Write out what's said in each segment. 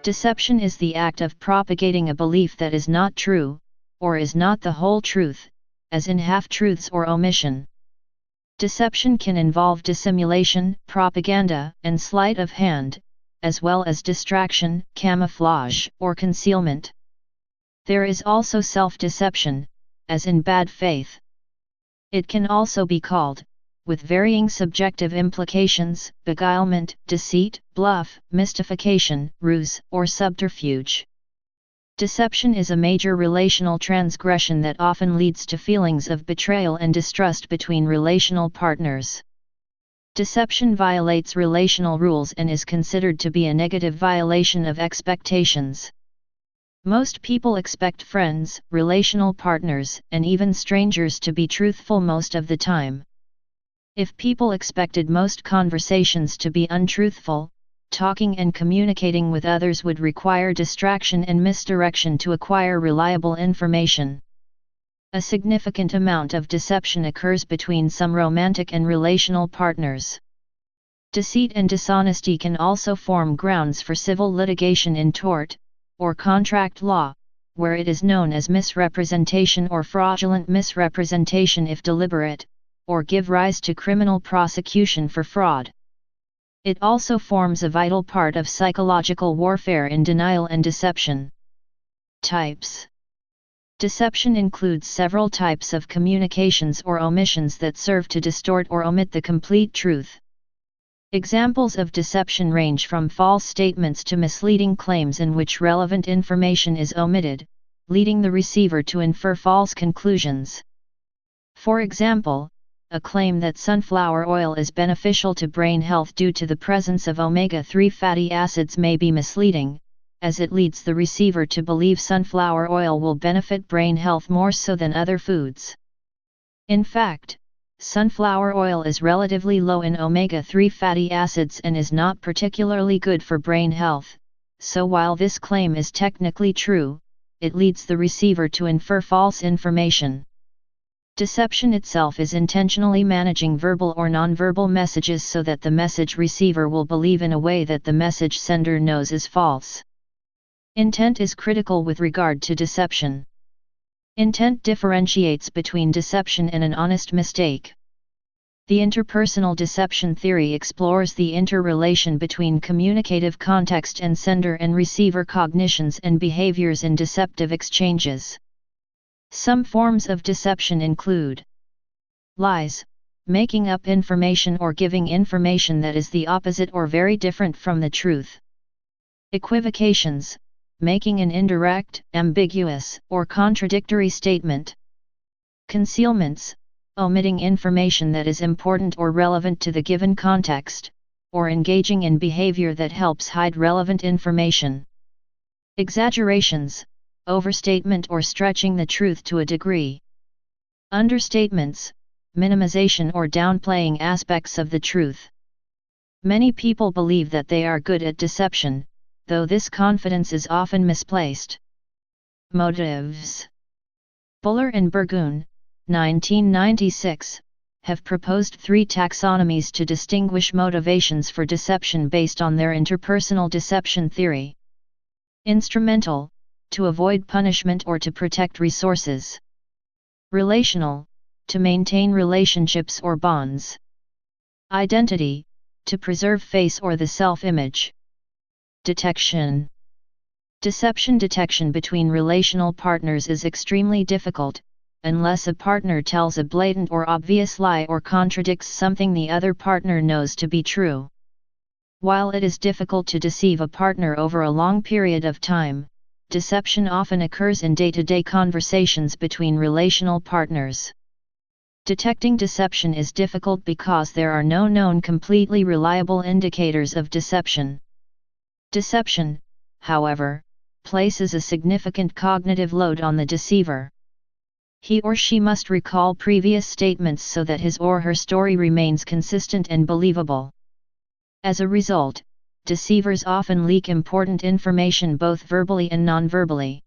Deception is the act of propagating a belief that is not true, or is not the whole truth, as in half-truths or omission. Deception can involve dissimulation, propaganda, and sleight of hand, as well as distraction, camouflage, or concealment. There is also self-deception, as in bad faith. It can also be called, with varying subjective implications, beguilement, deceit, bluff, mystification, ruse, or subterfuge. Deception is a major relational transgression that often leads to feelings of betrayal and distrust between relational partners. Deception violates relational rules and is considered to be a negative violation of expectations. Most people expect friends, relational partners, and even strangers to be truthful most of the time. If people expected most conversations to be untruthful, talking and communicating with others would require distraction and misdirection to acquire reliable information. A significant amount of deception occurs between some romantic and relational partners. Deceit and dishonesty can also form grounds for civil litigation in tort, or contract law, where it is known as misrepresentation or fraudulent misrepresentation if deliberate, or give rise to criminal prosecution for fraud. It also forms a vital part of psychological warfare in denial and deception. Types. Deception includes several types of communications or omissions that serve to distort or omit the complete truth. Examples of deception range from false statements to misleading claims in which relevant information is omitted, leading the receiver to infer false conclusions. For example, a claim that sunflower oil is beneficial to brain health due to the presence of omega-3 fatty acids may be misleading, as it leads the receiver to believe sunflower oil will benefit brain health more so than other foods. In fact, sunflower oil is relatively low in omega-3 fatty acids and is not particularly good for brain health, so while this claim is technically true, it leads the receiver to infer false information. Deception itself is intentionally managing verbal or nonverbal messages so that the message receiver will believe in a way that the message sender knows is false. Intent is critical with regard to deception. Intent differentiates between deception and an honest mistake. The interpersonal deception theory explores the interrelation between communicative context and sender and receiver cognitions and behaviors in deceptive exchanges. Some forms of deception include lies, making up information or giving information that is the opposite or very different from the truth. Equivocations, making an indirect, ambiguous, or contradictory statement. Concealments, omitting information that is important or relevant to the given context, or engaging in behavior that helps hide relevant information. Exaggerations, overstatement or stretching the truth to a degree. Understatements, minimization or downplaying aspects of the truth. Many people believe that they are good at deception, though this confidence is often misplaced. Motives. Buller and Burgoon, 1996, have proposed 3 taxonomies to distinguish motivations for deception based on their interpersonal deception theory. Instrumental, to avoid punishment or to protect resources. Relational, to maintain relationships or bonds. Identity, to preserve face or the self-image. Detection. Deception detection between relational partners is extremely difficult, unless a partner tells a blatant or obvious lie or contradicts something the other partner knows to be true. While it is difficult to deceive a partner over a long period of time, deception often occurs in day-to-day conversations between relational partners. Detecting deception is difficult because there are no known completely reliable indicators of deception. Deception, however, places a significant cognitive load on the deceiver. He or she must recall previous statements so that his or her story remains consistent and believable. As a result, deceivers often leak important information both verbally and non-verbally.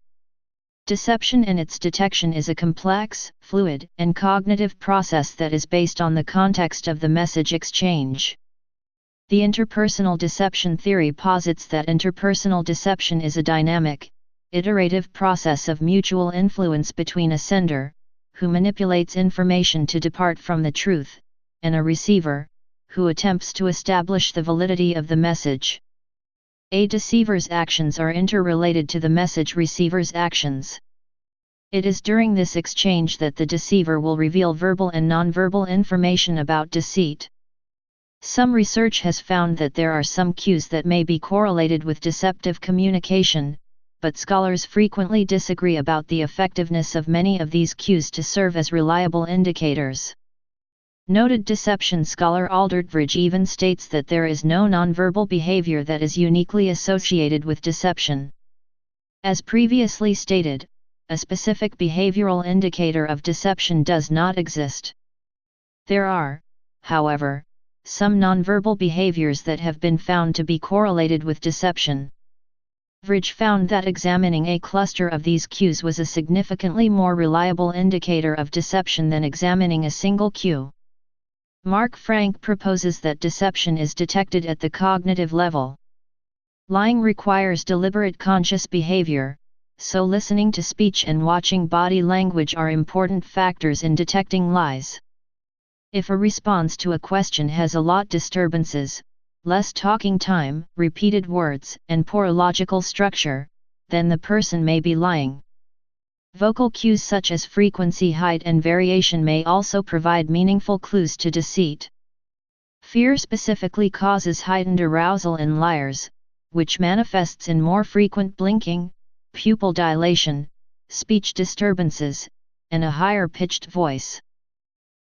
Deception and its detection is a complex, fluid, and cognitive process that is based on the context of the message exchange. The interpersonal deception theory posits that interpersonal deception is a dynamic, iterative process of mutual influence between a sender, who manipulates information to depart from the truth, and a receiver, who attempts to establish the validity of the message. A deceiver's actions are interrelated to the message receiver's actions. It is during this exchange that the deceiver will reveal verbal and nonverbal information about deceit. Some research has found that there are some cues that may be correlated with deceptive communication, but scholars frequently disagree about the effectiveness of many of these cues to serve as reliable indicators. Noted deception scholar Aldridge even states that there is no nonverbal behavior that is uniquely associated with deception. As previously stated, a specific behavioral indicator of deception does not exist. There are, however, some nonverbal behaviors that have been found to be correlated with deception. Aldridge found that examining a cluster of these cues was a significantly more reliable indicator of deception than examining a single cue. Mark Frank proposes that deception is detected at the cognitive level. Lying requires deliberate conscious behavior, so listening to speech and watching body language are important factors in detecting lies. If a response to a question has a lot disturbances, less talking time, repeated words, and poor logical structure, then the person may be lying. Vocal cues such as frequency, height, and variation may also provide meaningful clues to deceit. Fear specifically causes heightened arousal in liars, which manifests in more frequent blinking, pupil dilation, speech disturbances, and a higher-pitched voice.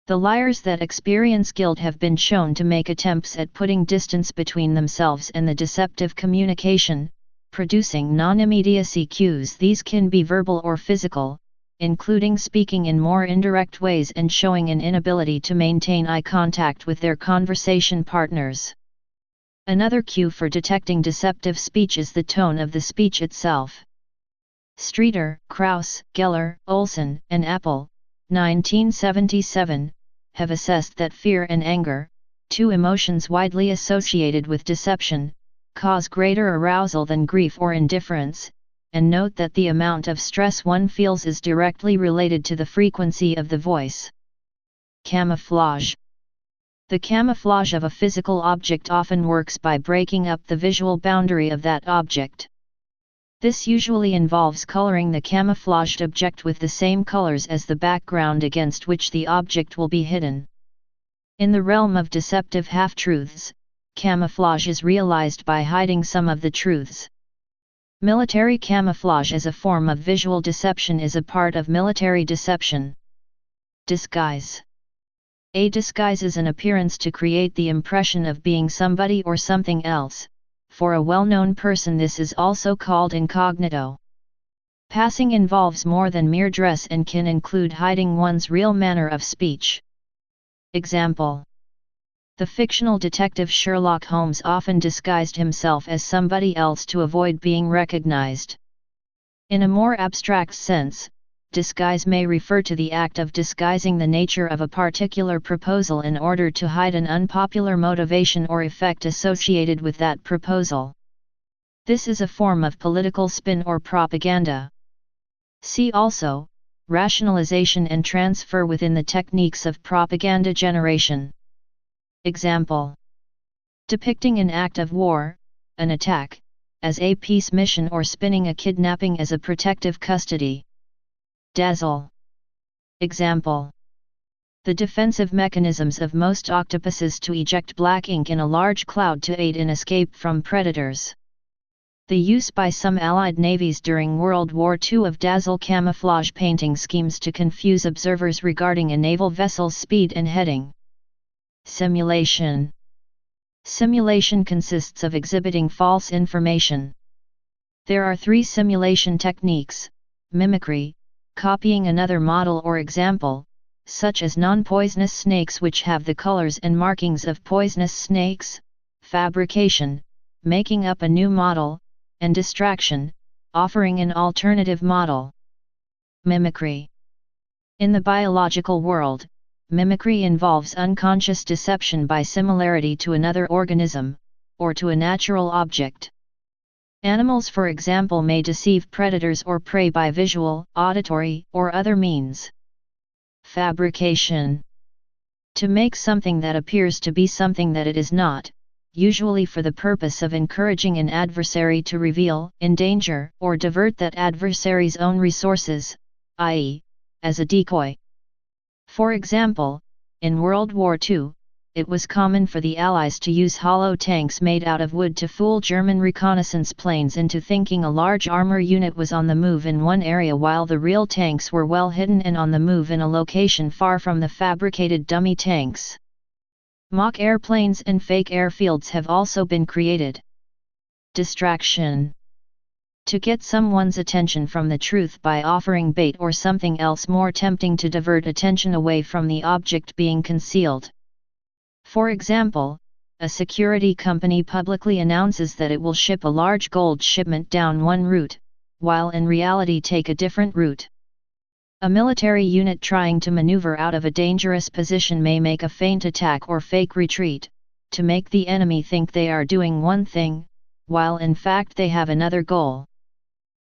The liars that experience guilt have been shown to make attempts at putting distance between themselves and the deceptive communication, producing non-immediacy cues. These can be verbal or physical, including speaking in more indirect ways and showing an inability to maintain eye contact with their conversation partners. Another cue for detecting deceptive speech is the tone of the speech itself. Streeter, Krauss, Geller, Olson, and Apple, 1977, have assessed that fear and anger, two emotions widely associated with deception, cause greater arousal than grief or indifference, and note that the amount of stress one feels is directly related to the frequency of the voice. Camouflage. The camouflage of a physical object often works by breaking up the visual boundary of that object. This usually involves coloring the camouflaged object with the same colors as the background against which the object will be hidden. In the realm of deceptive half-truths, camouflage is realized by hiding some of the truths. Military camouflage as a form of visual deception is a part of military deception. Disguise. A disguise is an appearance to create the impression of being somebody or something else. For a well-known person, this is also called incognito. Passing involves more than mere dress and can include hiding one's real manner of speech. Example: the fictional detective Sherlock Holmes often disguised himself as somebody else to avoid being recognized. In a more abstract sense, disguise may refer to the act of disguising the nature of a particular proposal in order to hide an unpopular motivation or effect associated with that proposal. This is a form of political spin or propaganda. See also, rationalization and transfer within the techniques of propaganda generation. Example: depicting an act of war, an attack, as a peace mission or spinning a kidnapping as a protective custody. Dazzle. Example: the defensive mechanisms of most octopuses to eject black ink in a large cloud to aid in escape from predators. The use by some Allied navies during World War II of dazzle camouflage painting schemes to confuse observers regarding a naval vessel's speed and heading. Simulation. Simulation consists of exhibiting false information. There are three simulation techniques: mimicry, copying another model or example, such as non-poisonous snakes which have the colors and markings of poisonous snakes; fabrication, making up a new model; and distraction, offering an alternative model. Mimicry. In the biological world, Mimicry involves unconscious deception by similarity to another organism, or to a natural object. Animals, for example, may deceive predators or prey by visual, auditory, or other means. Fabrication. To make something that appears to be something that it is not, usually for the purpose of encouraging an adversary to reveal, endanger, or divert that adversary's own resources, i.e., as a decoy. For example, in World War II, it was common for the Allies to use hollow tanks made out of wood to fool German reconnaissance planes into thinking a large armor unit was on the move in one area while the real tanks were well hidden and on the move in a location far from the fabricated dummy tanks. Mock airplanes and fake airfields have also been created. Distraction. To get someone's attention from the truth by offering bait or something else more tempting to divert attention away from the object being concealed. For example, a security company publicly announces that it will ship a large gold shipment down one route, while in reality take a different route. A military unit trying to maneuver out of a dangerous position may make a feint attack or fake retreat, to make the enemy think they are doing one thing, while in fact they have another goal.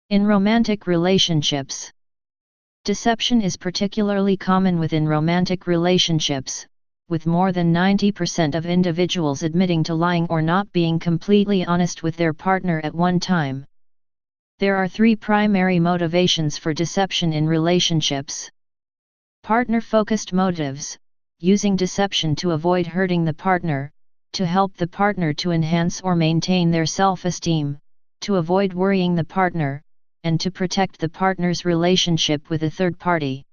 In romantic relationships, deception is particularly common within romantic relationships, with more than 90% of individuals admitting to lying or not being completely honest with their partner at one time. There are three primary motivations for deception in relationships. Partner-focused motives, using deception to avoid hurting the partner, to help the partner to enhance or maintain their self-esteem, to avoid worrying the partner, and to protect the partner's relationship with a third party.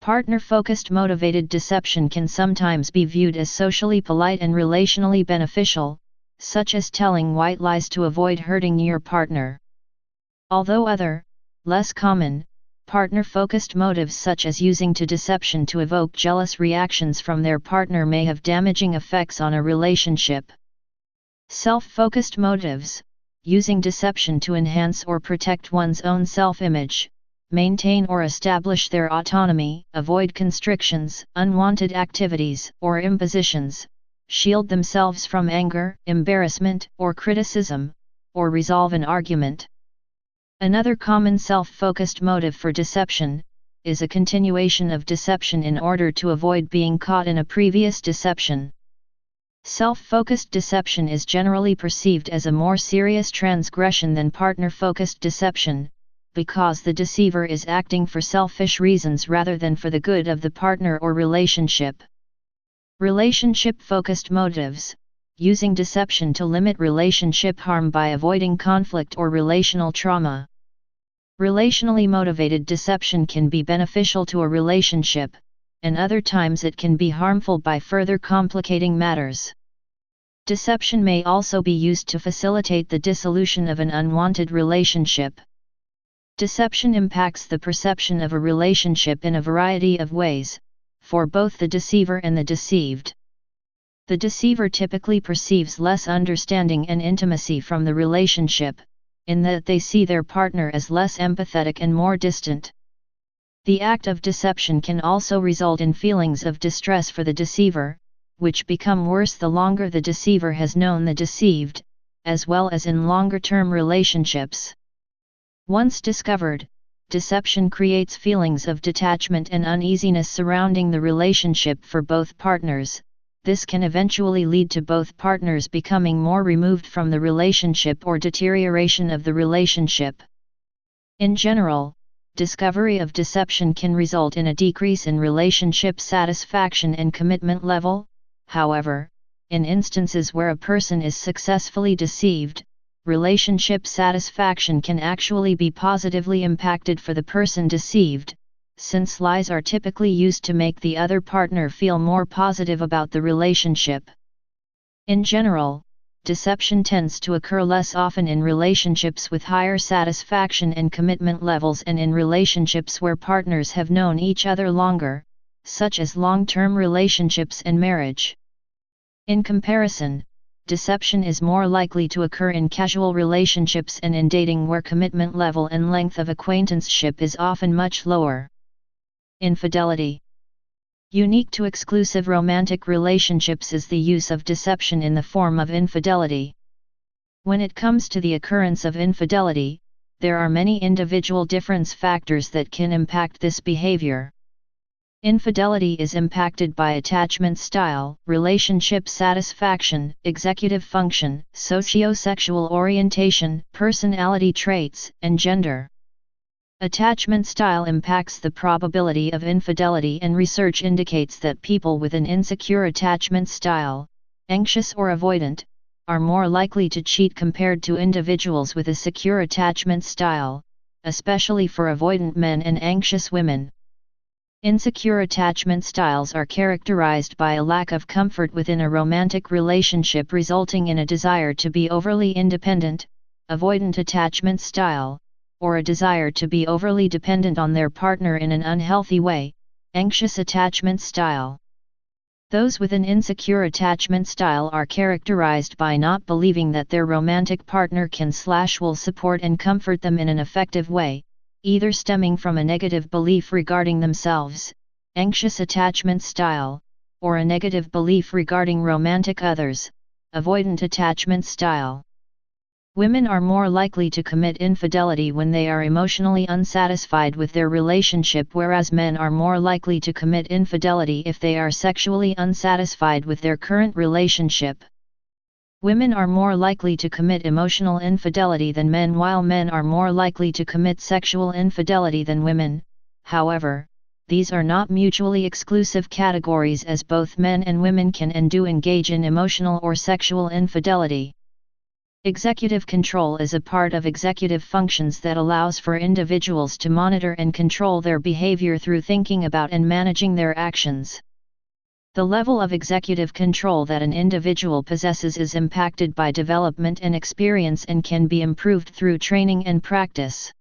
Partner-focused motivated deception can sometimes be viewed as socially polite and relationally beneficial, such as telling white lies to avoid hurting your partner. Although other, less common, partner-focused motives such as using deception to evoke jealous reactions from their partner may have damaging effects on a relationship. Self-focused motives, using deception to enhance or protect one's own self-image, maintain or establish their autonomy, avoid constrictions, unwanted activities, or impositions, shield themselves from anger, embarrassment, or criticism, or resolve an argument. Another common self-focused motive for deception is a continuation of deception in order to avoid being caught in a previous deception. Self-focused deception is generally perceived as a more serious transgression than partner-focused deception, because the deceiver is acting for selfish reasons rather than for the good of the partner or relationship. Relationship-focused motives, using deception to limit relationship harm by avoiding conflict or relational trauma. Relationally motivated deception can be beneficial to a relationship, and other times it can be harmful by further complicating matters. Deception may also be used to facilitate the dissolution of an unwanted relationship. Deception impacts the perception of a relationship in a variety of ways, for both the deceiver and the deceived. The deceiver typically perceives less understanding and intimacy from the relationship, in that they see their partner as less empathetic and more distant. The act of deception can also result in feelings of distress for the deceiver, which become worse the longer the deceiver has known the deceived, as well as in longer-term relationships. Once discovered, deception creates feelings of detachment and uneasiness surrounding the relationship for both partners. This can eventually lead to both partners becoming more removed from the relationship or deterioration of the relationship. In general, discovery of deception can result in a decrease in relationship satisfaction and commitment level. However, in instances where a person is successfully deceived, relationship satisfaction can actually be positively impacted for the person deceived, since lies are typically used to make the other partner feel more positive about the relationship. In general, deception tends to occur less often in relationships with higher satisfaction and commitment levels and in relationships where partners have known each other longer, such as long-term relationships and marriage. In comparison, deception is more likely to occur in casual relationships and in dating where commitment level and length of acquaintanceship is often much lower. Infidelity. Unique to exclusive romantic relationships is the use of deception in the form of infidelity. When it comes to the occurrence of infidelity, there are many individual difference factors that can impact this behavior. Infidelity is impacted by attachment style, relationship satisfaction, executive function, socio-sexual orientation, personality traits, and gender. Attachment style impacts the probability of infidelity, and research indicates that people with an insecure attachment style, anxious or avoidant, are more likely to cheat compared to individuals with a secure attachment style, especially for avoidant men and anxious women. Insecure attachment styles are characterized by a lack of comfort within a romantic relationship, resulting in a desire to be overly independent, avoidant attachment style, or a desire to be overly dependent on their partner in an unhealthy way, anxious attachment style. Those with an insecure attachment style are characterized by not believing that their romantic partner can/will support and comfort them in an effective way, either stemming from a negative belief regarding themselves, anxious attachment style, or a negative belief regarding romantic others, avoidant attachment style. Women are more likely to commit infidelity when they are emotionally unsatisfied with their relationship, whereas men are more likely to commit infidelity if they are sexually unsatisfied with their current relationship. Women are more likely to commit emotional infidelity than men, while men are more likely to commit sexual infidelity than women. However, these are not mutually exclusive categories, as both men and women can and do engage in emotional or sexual infidelity. Executive control is a part of executive functions that allows for individuals to monitor and control their behavior through thinking about and managing their actions. The level of executive control that an individual possesses is impacted by development and experience and can be improved through training and practice.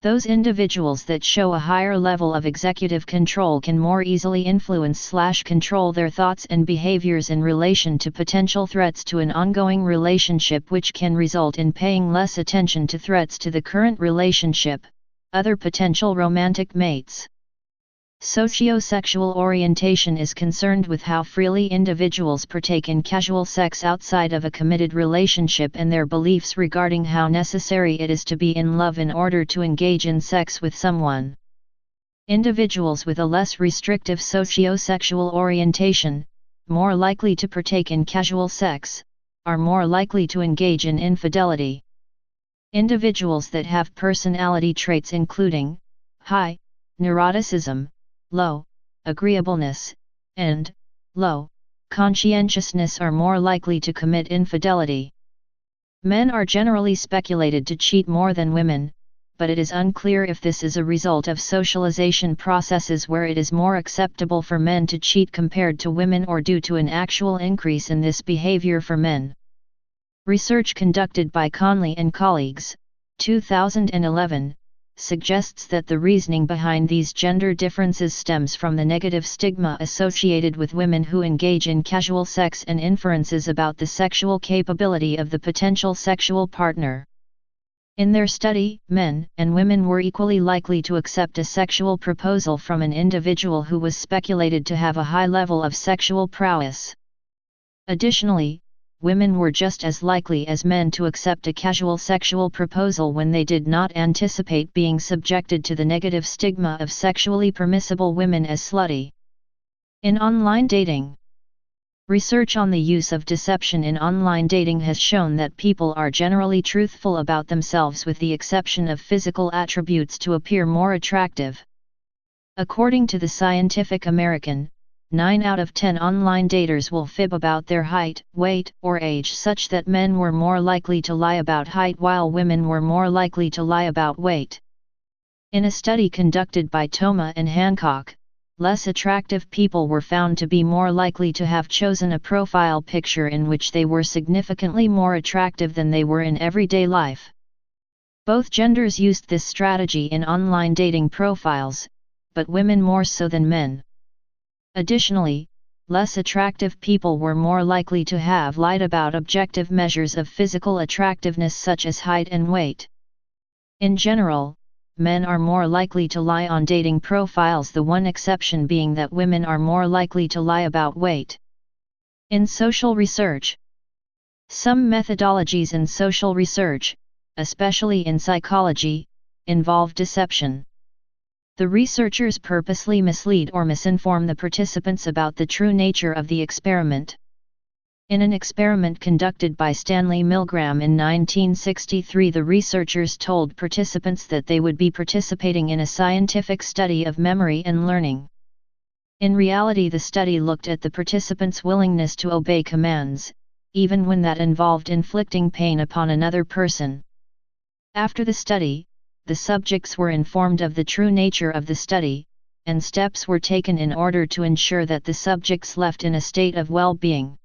Those individuals that show a higher level of executive control can more easily influence/control their thoughts and behaviors in relation to potential threats to an ongoing relationship, which can result in paying less attention to threats to the current relationship, other potential romantic mates. Socio-sexual orientation is concerned with how freely individuals partake in casual sex outside of a committed relationship and their beliefs regarding how necessary it is to be in love in order to engage in sex with someone. Individuals with a less restrictive socio-sexual orientation, more likely to partake in casual sex, are more likely to engage in infidelity. Individuals that have personality traits including high neuroticism, low agreeableness, and low conscientiousness are more likely to commit infidelity. Men are generally speculated to cheat more than women, but it is unclear if this is a result of socialization processes where it is more acceptable for men to cheat compared to women, or due to an actual increase in this behavior for men. Research conducted by Conley and colleagues, 2011, suggests that the reasoning behind these gender differences stems from the negative stigma associated with women who engage in casual sex and inferences about the sexual capability of the potential sexual partner. In their study, men and women were equally likely to accept a sexual proposal from an individual who was speculated to have a high level of sexual prowess. Additionally, women were just as likely as men to accept a casual sexual proposal when they did not anticipate being subjected to the negative stigma of sexually permissible women as slutty. In online dating, research on the use of deception in online dating has shown that people are generally truthful about themselves with the exception of physical attributes to appear more attractive. According to the Scientific American, 9 out of 10 online daters will fib about their height, weight, or age, such that men were more likely to lie about height while women were more likely to lie about weight. In a study conducted by Thoma and Hancock, less attractive people were found to be more likely to have chosen a profile picture in which they were significantly more attractive than they were in everyday life. Both genders used this strategy in online dating profiles, but women more so than men. Additionally, less attractive people were more likely to have lied about objective measures of physical attractiveness such as height and weight. In general, men are more likely to lie on dating profiles, the one exception being that women are more likely to lie about weight. In social research, some methodologies in social research, especially in psychology, involve deception. The researchers purposely mislead or misinform the participants about the true nature of the experiment. In an experiment conducted by Stanley Milgram in 1963, the researchers told participants that they would be participating in a scientific study of memory and learning. In reality, the study looked at the participants' willingness to obey commands, even when that involved inflicting pain upon another person. After the study, the subjects were informed of the true nature of the study, and steps were taken in order to ensure that the subjects left in a state of well-being.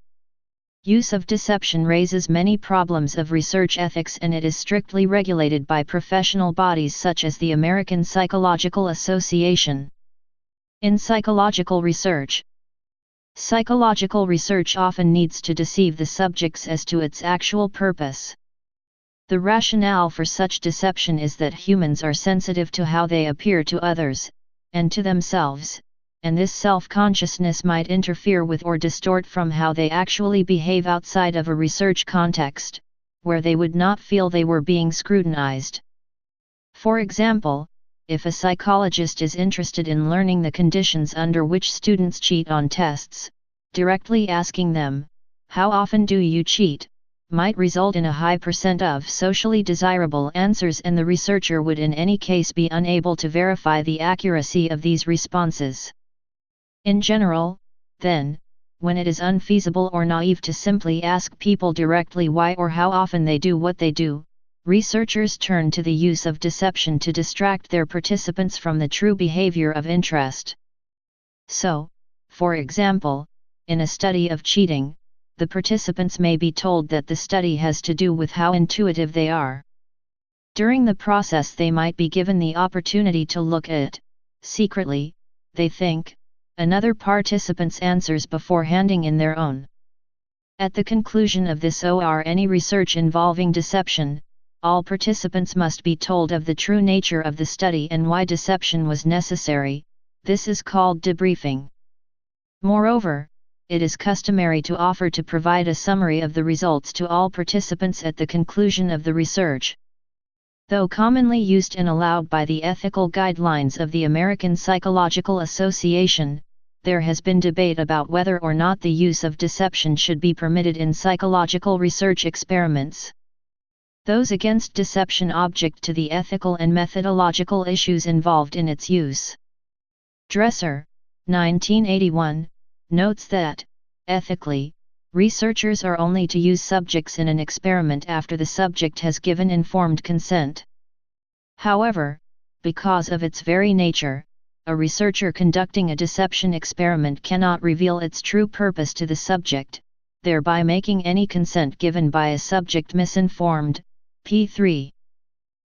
Use of deception raises many problems of research ethics, and it is strictly regulated by professional bodies such as the American Psychological Association. In psychological research often needs to deceive the subjects as to its actual purpose. The rationale for such deception is that humans are sensitive to how they appear to others, and to themselves, and this self-consciousness might interfere with or distort from how they actually behave outside of a research context, where they would not feel they were being scrutinized. For example, if a psychologist is interested in learning the conditions under which students cheat on tests, directly asking them, "How often do you cheat?" might result in a high % of socially desirable answers, and the researcher would in any case be unable to verify the accuracy of these responses. In general, then, when it is unfeasible or naive to simply ask people directly why or how often they do what they do, researchers turn to the use of deception to distract their participants from the true behavior of interest. So, for example, in a study of cheating, the participants may be told that the study has to do with how intuitive they are. During the process, they might be given the opportunity to look at, secretly, they think, another participant's answers before handing in their own. At the conclusion of this or any research involving deception, all participants must be told of the true nature of the study and why deception was necessary. This is called debriefing. Moreover, it is customary to offer to provide a summary of the results to all participants at the conclusion of the research. Though commonly used and allowed by the ethical guidelines of the American Psychological Association, there has been debate about whether or not the use of deception should be permitted in psychological research experiments. Those against deception object to the ethical and methodological issues involved in its use. Dresser, 1981, notes that, ethically, researchers are only to use subjects in an experiment after the subject has given informed consent. However, because of its very nature, a researcher conducting a deception experiment cannot reveal its true purpose to the subject, thereby making any consent given by a subject misinformed. P3.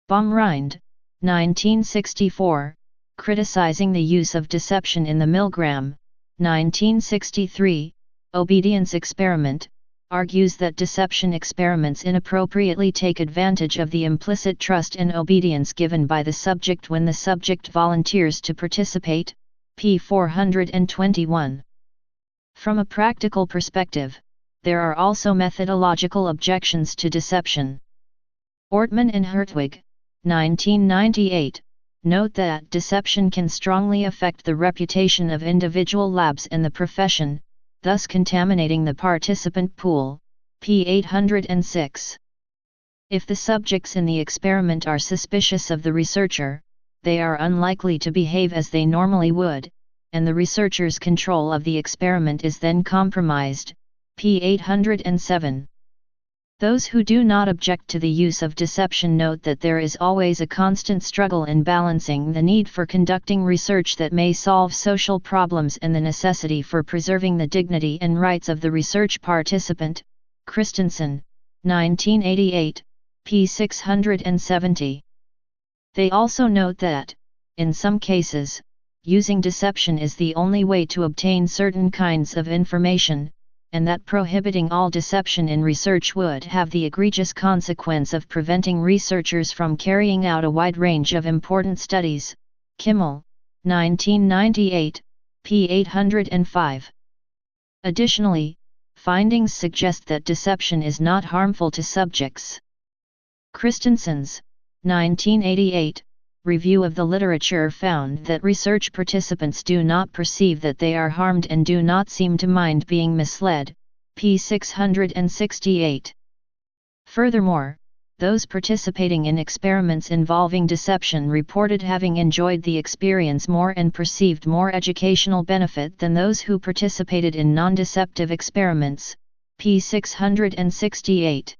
Baumrind, 1964, criticizing the use of deception in the Milgram, 1963, obedience experiment, argues that deception experiments inappropriately take advantage of the implicit trust and obedience given by the subject when the subject volunteers to participate. P. 421. From a practical perspective, there are also methodological objections to deception. Ortman and Hertwig, 1998, note that deception can strongly affect the reputation of individual labs and the profession, thus contaminating the participant pool. P. 806. If the subjects in the experiment are suspicious of the researcher, they are unlikely to behave as they normally would, and the researcher's control of the experiment is then compromised. P. 807. Those who do not object to the use of deception note that there is always a constant struggle in balancing the need for conducting research that may solve social problems and the necessity for preserving the dignity and rights of the research participant. Christensen, 1988, p. 670. They also note that, in some cases, using deception is the only way to obtain certain kinds of information, and that prohibiting all deception in research would have the egregious consequence of preventing researchers from carrying out a wide range of important studies. Kimmel, 1998, p. 805. Additionally, findings suggest that deception is not harmful to subjects. Christensen's, 1988, review of the literature found that research participants do not perceive that they are harmed and do not seem to mind being misled, p. 668. Furthermore, those participating in experiments involving deception reported having enjoyed the experience more and perceived more educational benefit than those who participated in non-deceptive experiments, p. 668.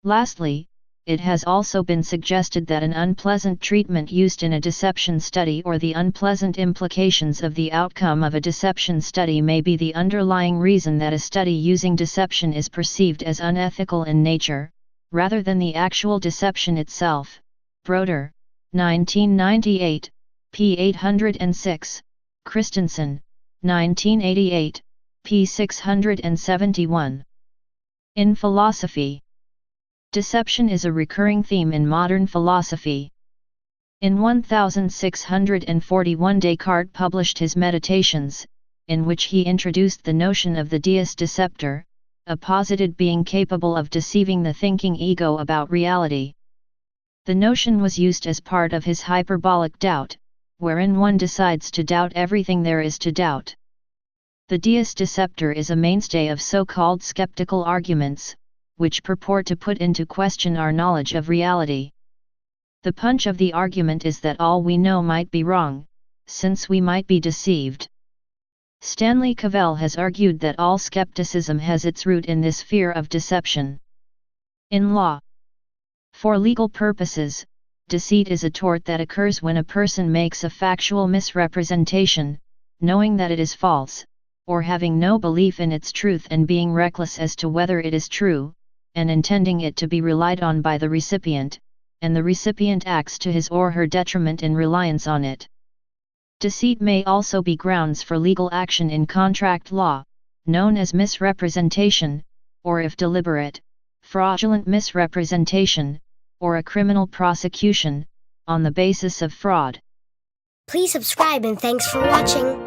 Lastly, it has also been suggested that an unpleasant treatment used in a deception study or the unpleasant implications of the outcome of a deception study may be the underlying reason that a study using deception is perceived as unethical in nature, rather than the actual deception itself. Broder, 1998, p. 806, Christensen, 1988, p. 671. In philosophy, deception is a recurring theme in modern philosophy. In 1641 Descartes published his Meditations, in which he introduced the notion of the deus deceptor, a posited being capable of deceiving the thinking ego about reality. The notion was used as part of his hyperbolic doubt, wherein one decides to doubt everything there is to doubt. The deus deceptor is a mainstay of so-called skeptical arguments, which purport to put into question our knowledge of reality. The punch of the argument is that all we know might be wrong, since we might be deceived. Stanley Cavell has argued that all skepticism has its root in this fear of deception. In law, for legal purposes, deceit is a tort that occurs when a person makes a factual misrepresentation, knowing that it is false, or having no belief in its truth and being reckless as to whether it is true, and intending it to be relied on by the recipient, and the recipient acts to his or her detriment in reliance on it. Deceit may also be grounds for legal action in contract law, known as misrepresentation, or if deliberate, fraudulent misrepresentation, or a criminal prosecution, on the basis of fraud. Please subscribe and thanks for watching.